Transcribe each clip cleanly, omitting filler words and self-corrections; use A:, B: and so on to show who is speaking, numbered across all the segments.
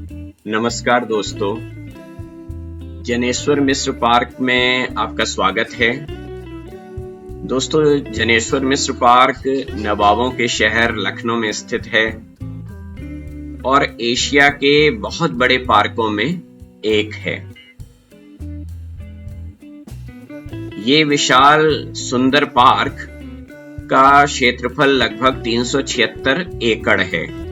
A: नमस्कार दोस्तों, जनेश्वर मिश्र पार्क में आपका स्वागत है। दोस्तों, जनेश्वर मिश्र पार्क नवाबों के शहर लखनऊ में स्थित है और एशिया के बहुत बड़े पार्कों में एक है। ये विशाल सुंदर पार्क का क्षेत्रफल लगभग 376 एकड़ है।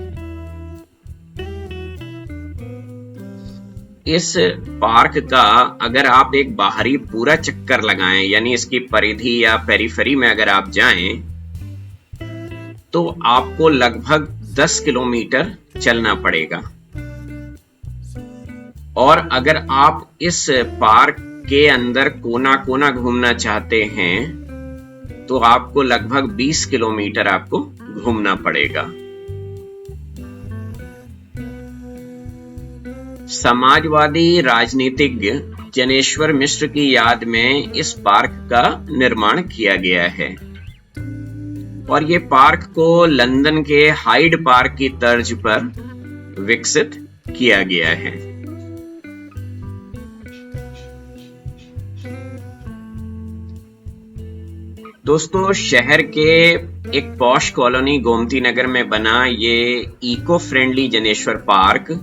A: इस पार्क का अगर आप एक बाहरी पूरा चक्कर लगाएं, यानी इसकी परिधि या पेरिफेरी में अगर आप जाएं, तो आपको लगभग 10 किलोमीटर चलना पड़ेगा। और अगर आप इस पार्क के अंदर कोना कोना घूमना चाहते हैं, तो आपको लगभग 20 किलोमीटर आपको घूमना पड़ेगा। समाजवादी राजनीतिज्ञ जनेश्वर मिश्र की याद में इस पार्क का निर्माण किया गया है और ये पार्क को लंदन के हाइड पार्क की तर्ज पर विकसित किया गया है। दोस्तों, शहर के एक पॉश कॉलोनी गोमती नगर में बना ये इको फ्रेंडली जनेश्वर पार्क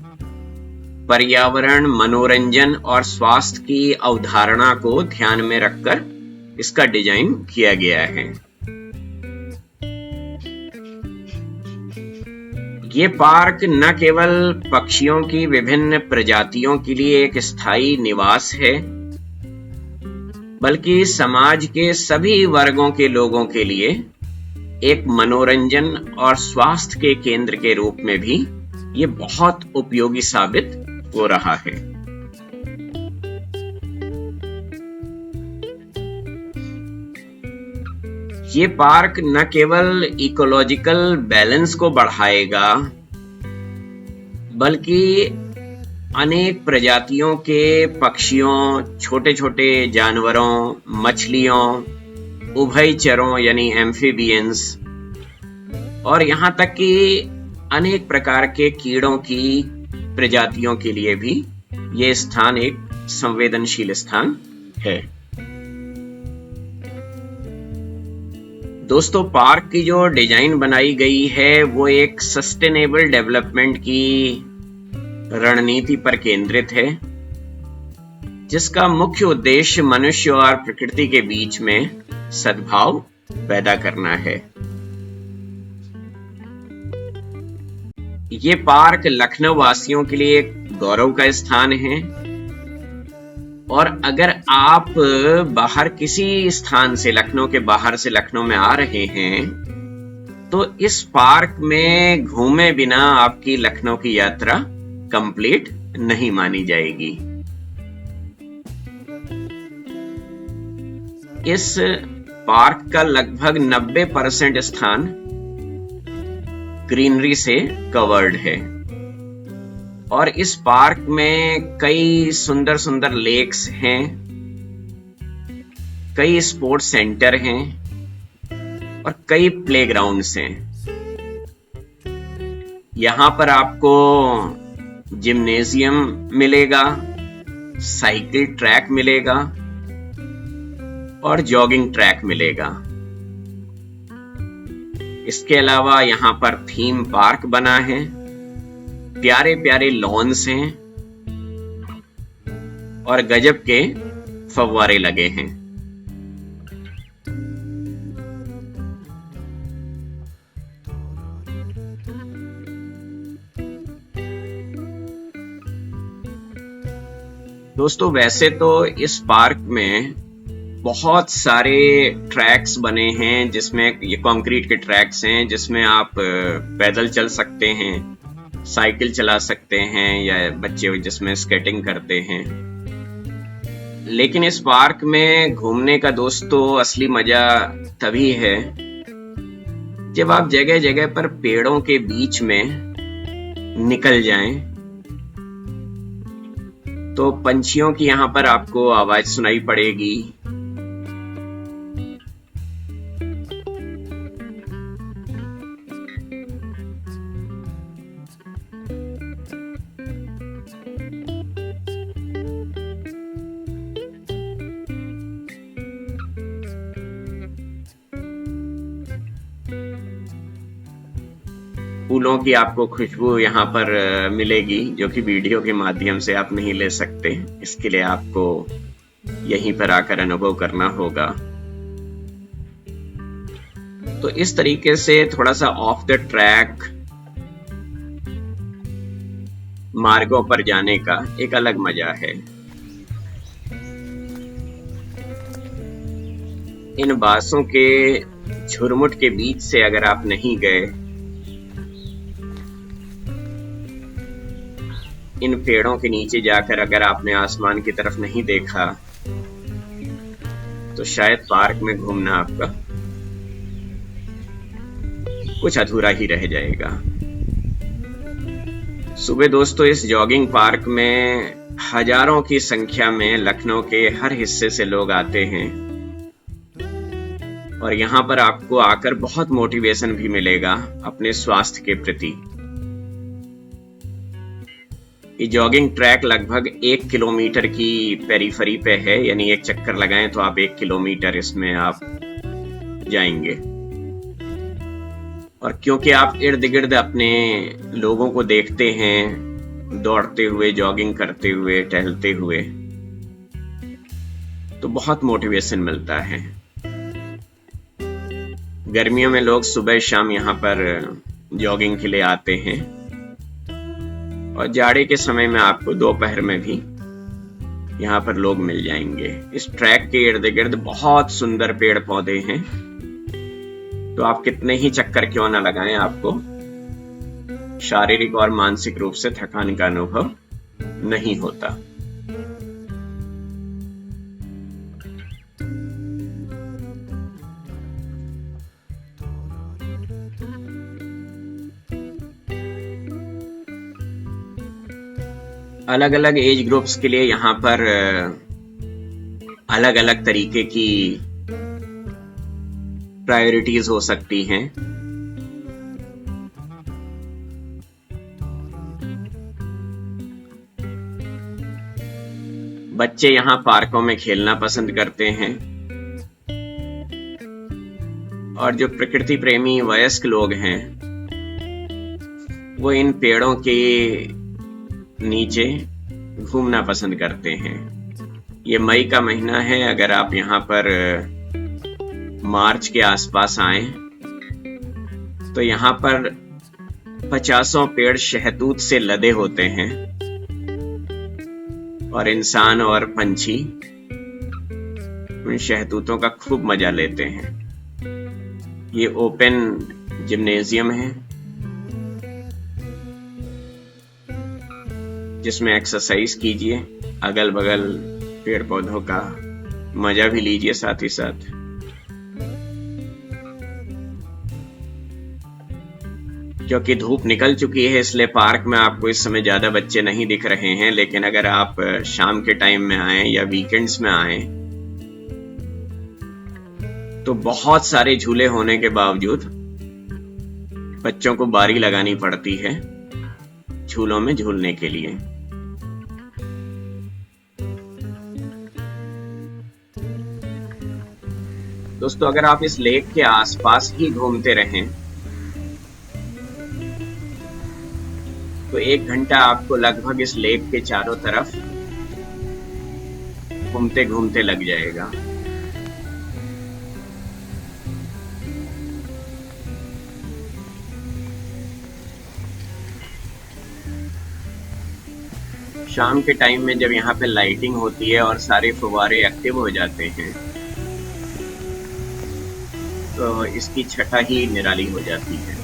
A: पर्यावरण, मनोरंजन और स्वास्थ्य की अवधारणा को ध्यान में रखकर इसका डिजाइन किया गया है। ये पार्क न केवल पक्षियों की विभिन्न प्रजातियों के लिए एक स्थायी निवास है, बल्कि समाज के सभी वर्गों के लोगों के लिए एक मनोरंजन और स्वास्थ्य के केंद्र के रूप में भी ये बहुत उपयोगी साबित हो रहा है। ये पार्क न केवल इकोलॉजिकल बैलेंस को बढ़ाएगा, बल्कि अनेक प्रजातियों के पक्षियों, छोटे छोटे जानवरों, मछलियों, उभयचरों यानी एम्फीबियंस और यहां तक कि अनेक प्रकार के कीड़ों की प्रजातियों के लिए भी ये स्थान एक संवेदनशील स्थान है। दोस्तों, पार्क की जो डिजाइन बनाई गई है वो एक सस्टेनेबल डेवलपमेंट की रणनीति पर केंद्रित है, जिसका मुख्य उद्देश्य मनुष्य और प्रकृति के बीच में सद्भाव पैदा करना है। ये पार्क लखनऊ वासियों के लिए एक गौरव का स्थान है और अगर आप बाहर किसी स्थान से, लखनऊ के बाहर से लखनऊ में आ रहे हैं, तो इस पार्क में घूमे बिना आपकी लखनऊ की यात्रा कंप्लीट नहीं मानी जाएगी। इस पार्क का लगभग 90% स्थान ग्रीनरी से कवर्ड है और इस पार्क में कई सुंदर सुंदर लेक्स हैं, कई स्पोर्ट्स सेंटर हैं और कई प्लेग्राउंड्स हैं। यहां पर आपको जिम्नेजियम मिलेगा, साइकिल ट्रैक मिलेगा और जॉगिंग ट्रैक मिलेगा। इसके अलावा यहां पर थीम पार्क बना है, प्यारे प्यारे लॉन्स हैं और गजब के फव्वारे लगे हैं। दोस्तों, वैसे तो इस पार्क में बहुत सारे ट्रैक्स बने हैं, जिसमें ये कंक्रीट के ट्रैक्स हैं, जिसमें आप पैदल चल सकते हैं, साइकिल चला सकते हैं या बच्चे जिसमें स्केटिंग करते हैं। लेकिन इस पार्क में घूमने का दोस्तों असली मजा तभी है जब आप जगह जगह पर पेड़ों के बीच में निकल जाएं, तो पंछियों की यहां पर आपको आवाज सुनाई पड़ेगी। फूलों की आपको खुशबू यहाँ पर मिलेगी, जो कि वीडियो के माध्यम से आप नहीं ले सकते। इसके लिए आपको यहीं पर आकर अनुभव करना होगा। तो इस तरीके से थोड़ा सा ऑफ द ट्रैक मार्गों पर जाने का एक अलग मजा है। इन बांसों के झुरमुट के बीच से अगर आप नहीं गए, इन पेड़ों के नीचे जाकर अगर आपने आसमान की तरफ नहीं देखा, तो शायद पार्क में घूमना आपका कुछ अधूरा ही रह जाएगा। सुबह दोस्तों इस जॉगिंग पार्क में हजारों की संख्या में लखनऊ के हर हिस्से से लोग आते हैं और यहाँ पर आपको आकर बहुत मोटिवेशन भी मिलेगा अपने स्वास्थ्य के प्रति। ये जॉगिंग ट्रैक लगभग 1 किलोमीटर की पेरीफरी पे है, यानी एक चक्कर लगाएं तो आप 1 किलोमीटर इसमें आप जाएंगे। और क्योंकि आप इर्द गिर्द अपने लोगों को देखते हैं दौड़ते हुए, जॉगिंग करते हुए, टहलते हुए, तो बहुत मोटिवेशन मिलता है। गर्मियों में लोग सुबह शाम यहाँ पर जॉगिंग के लिए आते हैं और जाड़े के समय में आपको दोपहर में भी यहाँ पर लोग मिल जाएंगे। इस ट्रैक के इर्द गिर्द बहुत सुंदर पेड़ पौधे हैं, तो आप कितने ही चक्कर क्यों ना लगाएं, आपको शारीरिक और मानसिक रूप से थकान का अनुभव नहीं होता। अलग अलग एज ग्रुप्स के लिए यहाँ पर अलग अलग तरीके की प्रायोरिटीज हो सकती हैं। बच्चे यहाँ पार्कों में खेलना पसंद करते हैं और जो प्रकृति प्रेमी वयस्क लोग हैं वो इन पेड़ों के नीचे घूमना पसंद करते हैं। ये मई का महीना है, अगर आप यहाँ पर मार्च के आसपास आए तो यहाँ पर 50 पेड़ शहतूत से लदे होते हैं और इंसान और पंछी उन शहतूतों का खूब मजा लेते हैं। ये ओपन जिम्नेजियम है जिसमें एक्सरसाइज कीजिए, अगल बगल पेड़ पौधों का मजा भी लीजिए साथ ही साथ। क्योंकि धूप निकल चुकी है इसलिए पार्क में आपको इस समय ज्यादा बच्चे नहीं दिख रहे हैं, लेकिन अगर आप शाम के टाइम में आए या वीकेंड्स में आए तो बहुत सारे झूले होने के बावजूद बच्चों को बारी लगानी पड़ती है झूलों में झूलने के लिए। दोस्तों अगर आप इस लेक के आसपास ही घूमते रहें तो 1 घंटा आपको लगभग इस लेक के चारों तरफ घूमते घूमते लग जाएगा। शाम के टाइम में जब यहाँ पे लाइटिंग होती है और सारे फुव्वारे एक्टिव हो जाते हैं तो इसकी छटा ही निराली हो जाती है।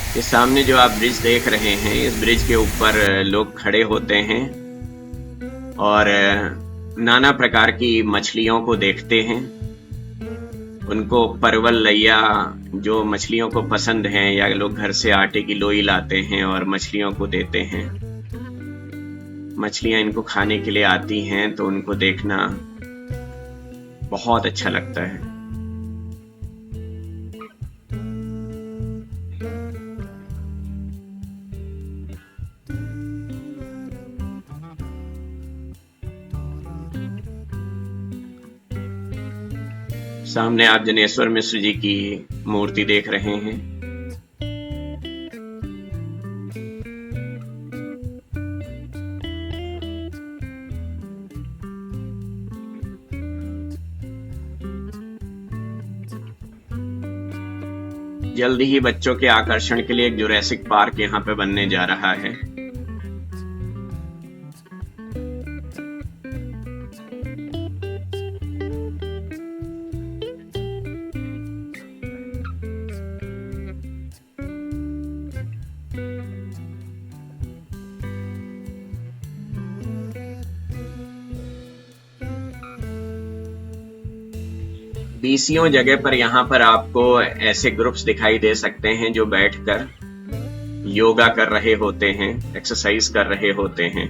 A: ये सामने जो आप ब्रिज देख रहे हैं, इस ब्रिज के ऊपर लोग खड़े होते हैं और नाना प्रकार की मछलियों को देखते हैं। उनको परवल, लैया जो मछलियों को पसंद हैं, या लोग घर से आटे की लोई लाते हैं और मछलियों को देते हैं। मछलियां इनको खाने के लिए आती हैं, तो उनको देखना बहुत अच्छा लगता है। सामने आप जनेश्वर मिश्र जी की मूर्ति देख रहे हैं। जल्दी ही बच्चों के आकर्षण के लिए एक जुरैसिक पार्क यहाँ पे बनने जा रहा है। बीसियों जगह पर यहाँ पर आपको ऐसे ग्रुप्स दिखाई दे सकते हैं जो बैठकर योगा कर रहे होते हैं, एक्सरसाइज कर रहे होते हैं।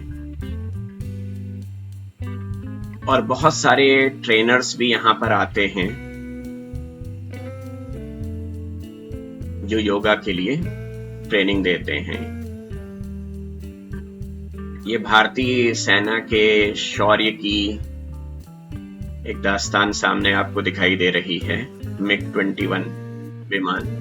A: और बहुत सारे ट्रेनर्स भी यहाँ पर आते हैं जो योगा के लिए ट्रेनिंग देते हैं। ये भारतीय सेना के शौर्य की एक दास्तान सामने आपको दिखाई दे रही है। MiG-21 विमान।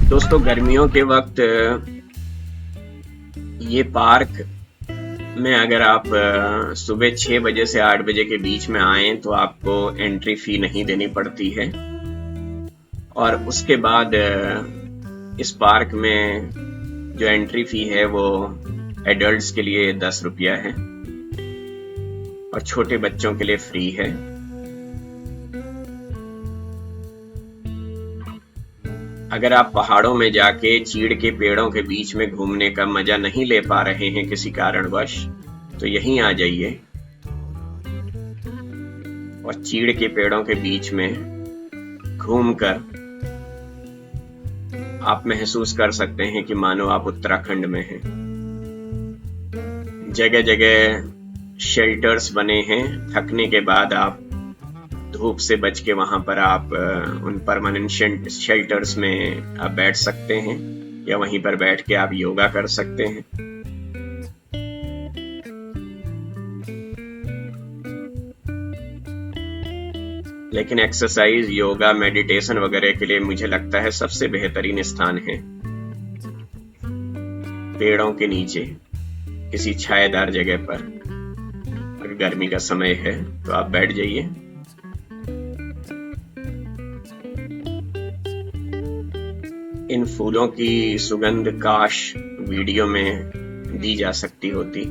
A: दोस्तों, गर्मियों के वक्त ये पार्क में अगर आप सुबह 6 बजे से 8 बजे के बीच में आएं तो आपको एंट्री फी नहीं देनी पड़ती है। और उसके बाद इस पार्क में जो एंट्री फी है वो एडल्ट्स के लिए 10 रुपया है और छोटे बच्चों के लिए फ्री है। अगर आप पहाड़ों में जाके चीड़ के पेड़ों के बीच में घूमने का मजा नहीं ले पा रहे हैं किसी कारणवश, तो यहीं आ जाइए और चीड़ के पेड़ों के बीच में घूमकर आप महसूस कर सकते हैं कि मानो आप उत्तराखंड में हैं। जगह जगह शेल्टर्स बने हैं। थकने के बाद आप धूप से बच के वहां पर आप उन परमानेंट शेल्टर्स में आप बैठ सकते हैं या वहीं पर बैठ के आप योगा कर सकते हैं। लेकिन एक्सरसाइज, योगा, मेडिटेशन वगैरह के लिए मुझे लगता है सबसे बेहतरीन स्थान है पेड़ों के नीचे किसी छायादार जगह पर। अगर गर्मी का समय है तो आप बैठ जाइए। इन फूलों की सुगंध काश वीडियो में दी जा सकती होती।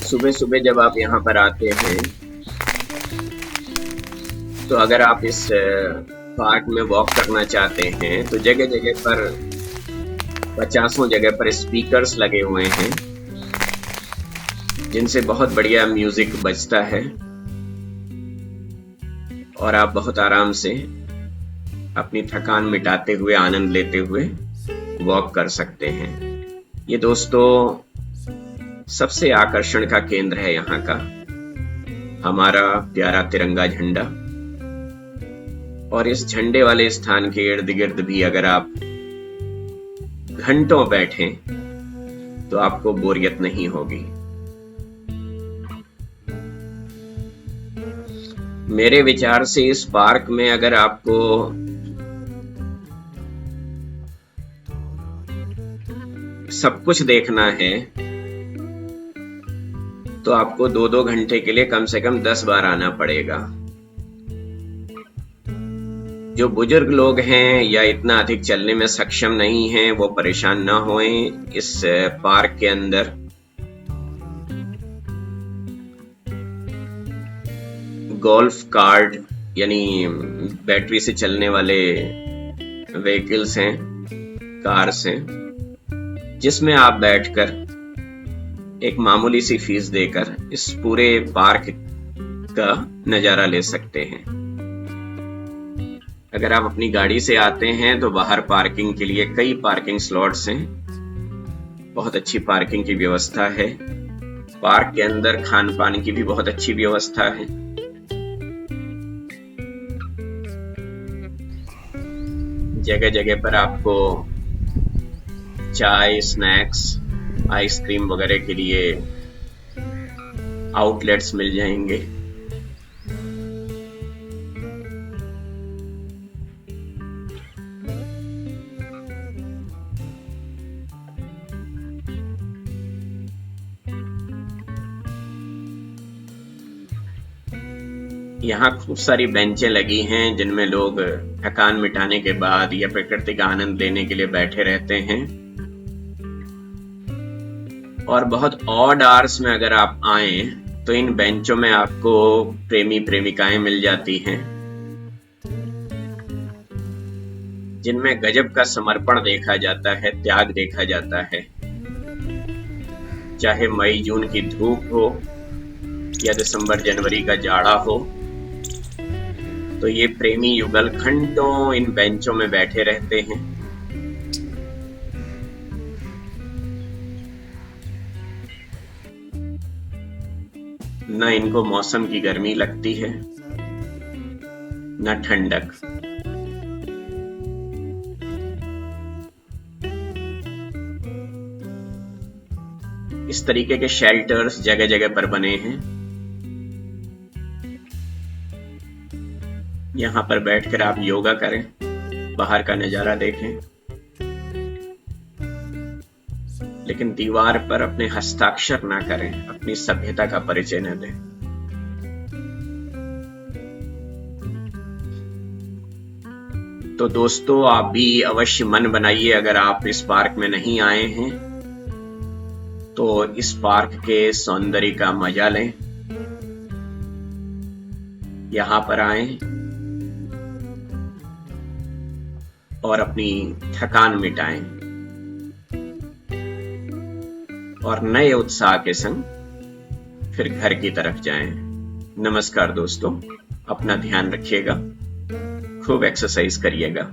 A: सुबह सुबह जब आप यहाँ पर आते हैं तो अगर आप इस पार्क में वॉक करना चाहते हैं तो जगह जगह पर 50 जगह पर स्पीकर्स लगे हुए हैं जिनसे बहुत बढ़िया म्यूजिक बजता है और आप बहुत आराम से अपनी थकान मिटाते हुए आनंद लेते हुए वॉक कर सकते हैं। ये दोस्तों सबसे आकर्षण का केंद्र है यहाँ का, हमारा प्यारा तिरंगा झंडा। और इस झंडे वाले स्थान के इर्द गिर्द भी अगर आप घंटों बैठें तो आपको बोरियत नहीं होगी। मेरे विचार से इस पार्क में अगर आपको सब कुछ देखना है तो आपको 2-2 घंटे के लिए कम से कम 10 बार आना पड़ेगा। जो बुजुर्ग लोग हैं या इतना अधिक चलने में सक्षम नहीं हैं वो परेशान ना होएं। इस पार्क के अंदर गोल्फ कार्ट यानी बैटरी से चलने वाले व्हीकल्स हैं, कार्स हैं, जिसमें आप बैठकर एक मामूली सी फीस देकर इस पूरे पार्क का नजारा ले सकते हैं। अगर आप अपनी गाड़ी से आते हैं तो बाहर पार्किंग के लिए कई पार्किंग स्लॉट्स हैं, बहुत अच्छी पार्किंग की व्यवस्था है। पार्क के अंदर खान पान की भी बहुत अच्छी व्यवस्था है। जगह जगह पर आपको चाय, स्नैक्स, आइसक्रीम वगैरह के लिए आउटलेट्स मिल जाएंगे। यहाँ खूब सारी बेंचें लगी हैं जिनमें लोग थकान मिटाने के बाद या प्रकृति का आनंद लेने के लिए बैठे रहते हैं। और बहुत ऑड आवर्स में अगर आप आए तो इन बेंचों में आपको प्रेमी प्रेमिकाएं मिल जाती हैं जिनमें गजब का समर्पण देखा जाता है, त्याग देखा जाता है। चाहे मई जून की धूप हो या दिसंबर जनवरी का जाड़ा हो, तो ये प्रेमी युगल घंटों इन बेंचों में बैठे रहते हैं। न इनको मौसम की गर्मी लगती है न ठंडक। इस तरीके के शेल्टर्स जगह जगह पर बने हैं। यहाँ पर बैठकर आप योगा करें, बाहर का नजारा देखें, लेकिन दीवार पर अपने हस्ताक्षर ना करें, अपनी सभ्यता का परिचय न दें। तो दोस्तों आप भी अवश्य मन बनाइए, अगर आप इस पार्क में नहीं आए हैं तो इस पार्क के सौंदर्य का मजा लें, यहाँ पर आएं और अपनी थकान मिटाएं और नए उत्साह के संग फिर घर की तरफ जाएं। नमस्कार दोस्तों, अपना ध्यान रखिएगा, खूब एक्सरसाइज करिएगा।